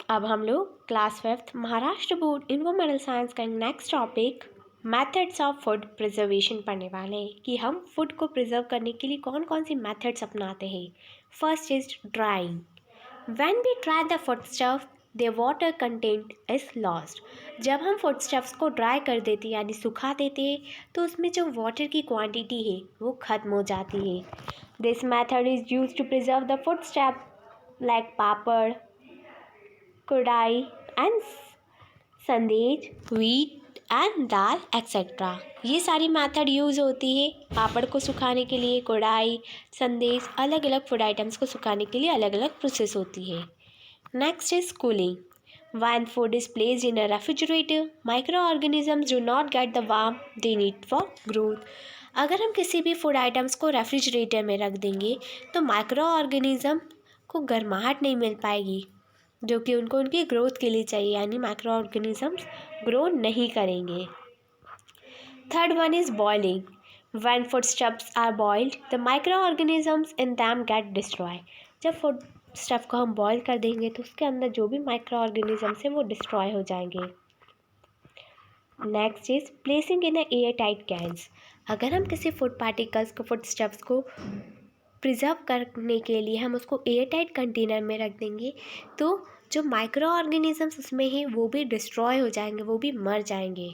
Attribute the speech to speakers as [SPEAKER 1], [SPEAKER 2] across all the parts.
[SPEAKER 1] अब हम लोग class 5th Maharashtra board environmental science का next topic methods of food preservation पढ़ने वाले हैं कि हम फूड को प्रिजर्व करने के लिए कौन कौन सी मेथड्स अपनाते हैं। First is drying. When we dry the food stuff the water content is lost. जब हम फूड स्टफ्स को ड्राई कर देते हैं यानी सुखा देते हैं तो उसमें जो वाटर की क्वांटिटी है वो ख़त्म हो जाती है। This method is use to preserve the food stuff like papad, kadhai and संदेश, व्हीट एंड दाल एक्सेट्रा। ये सारी मेथड यूज़ होती है पापड़ को सुखाने के लिए, कढ़ाई, संदेश, अलग अलग फूड आइटम्स को सुखाने के लिए अलग अलग प्रोसेस होती है। Next is cooling. When food is placed in a refrigerator, microorganisms do not get the warmth they need for growth. अगर हम किसी भी फूड आइटम्स को रेफ्रिजरेटर में रख देंगे तो माइक्रो ऑर्गेनिज़म को गर्माहट नहीं मिल पाएगी जो कि उनको उनकी ग्रोथ के लिए चाहिए, यानी माइक्रो ऑर्गेनिजम्स ग्रो नहीं करेंगे। Third one is boiling. When food stuffs are boiled the microorganisms in them get destroy. जब फूड स्टफ को हम बॉईल कर देंगे तो उसके अंदर जो भी माइक्रो ऑर्गेनिजम्स हैं वो डिस्ट्रॉय हो जाएंगे। Next is placing in air tight cans. अगर हम किसी फूड पार्टिकल्स को, फूड स्टफ्स को प्रिजर्व करने के लिए हम उसको एयर टाइट कंटेनर में रख देंगे तो जो माइक्रो ऑर्गेनिजम्स उसमें हैं वो भी डिस्ट्रॉय हो जाएंगे, वो भी मर जाएंगे।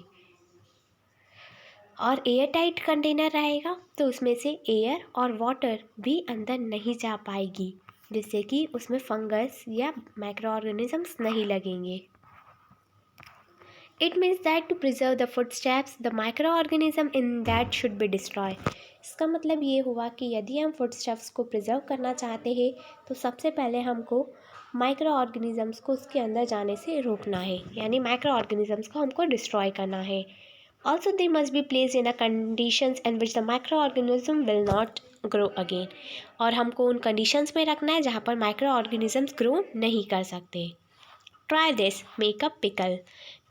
[SPEAKER 1] और एयर टाइट कंटेनर रहेगा तो उसमें से एयर और वाटर भी अंदर नहीं जा पाएगी जिससे कि उसमें फंगस या माइक्रो ऑर्गेनिजम्स नहीं लगेंगे। It means that to preserve the foodstuffs, the microorganism in that should be destroyed. इसका मतलब ये हुआ कि यदि हम फूडस्टफ्स को प्रिजर्व करना चाहते हैं तो सबसे पहले हमको माइक्रो ऑर्गेनिजम्स को उसके अंदर जाने से रोकना है, यानी माइक्रो ऑर्गेनिजम्स को हमको डिस्ट्रॉय करना है। Also they must be placed in a conditions in which the micro organism will not grow again. और हमको उन कंडीशंस में रखना है जहाँ पर माइक्रो ऑर्गेनिजम्स ग्रो नहीं कर सकते। Try this, make a pickle.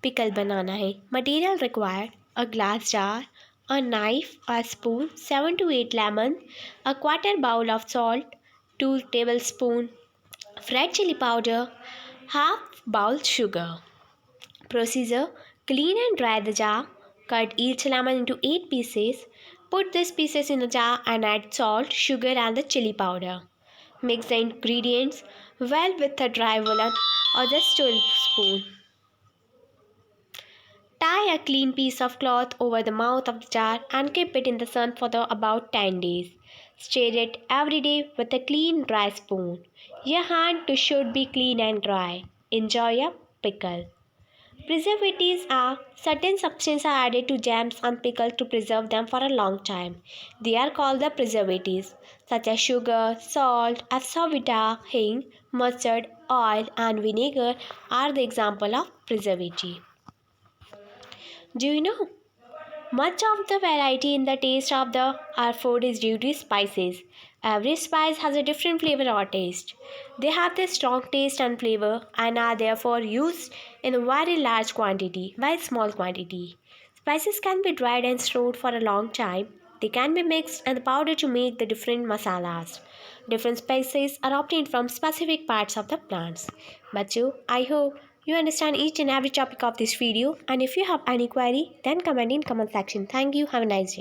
[SPEAKER 1] Pickle बनाना है। Material required a glass jar, a knife, a spoon, 7 to 8 lemon, a quarter bowl of salt, 2 tablespoon red chili powder, half bowl sugar. Procedure: clean and dry the jar. Cut each lemon into 8 pieces. Put these pieces in a jar and add salt, sugar and the chili powder. Mix the ingredients well with a dry woolen or just a spoon. Tie a clean piece of cloth over the mouth of the jar and keep it in the sun for about 10 days. Stir it every day with a clean dry spoon. Your hand too should be clean and dry. Enjoy a pickle. Preservatives are certain substances are added to jams and pickles to preserve them for a long time. They are called the preservatives, such as sugar, salt, asafetida, hing, mustard, oil, and vinegar are the example of preservative. Do you know? Much of the variety in the taste of our food is due to spices. Every spice has a different flavor or taste. They have a strong taste and flavor and are therefore used in a very large quantity by small quantity. Spices can be dried and stored for a long time. They can be mixed and powdered to make the different masalas. Different spices are obtained from specific parts of the plants. Bachu, I hope you understand each and every topic of this video, and if you have any query then comment in comment section. Thank you. Have a nice day.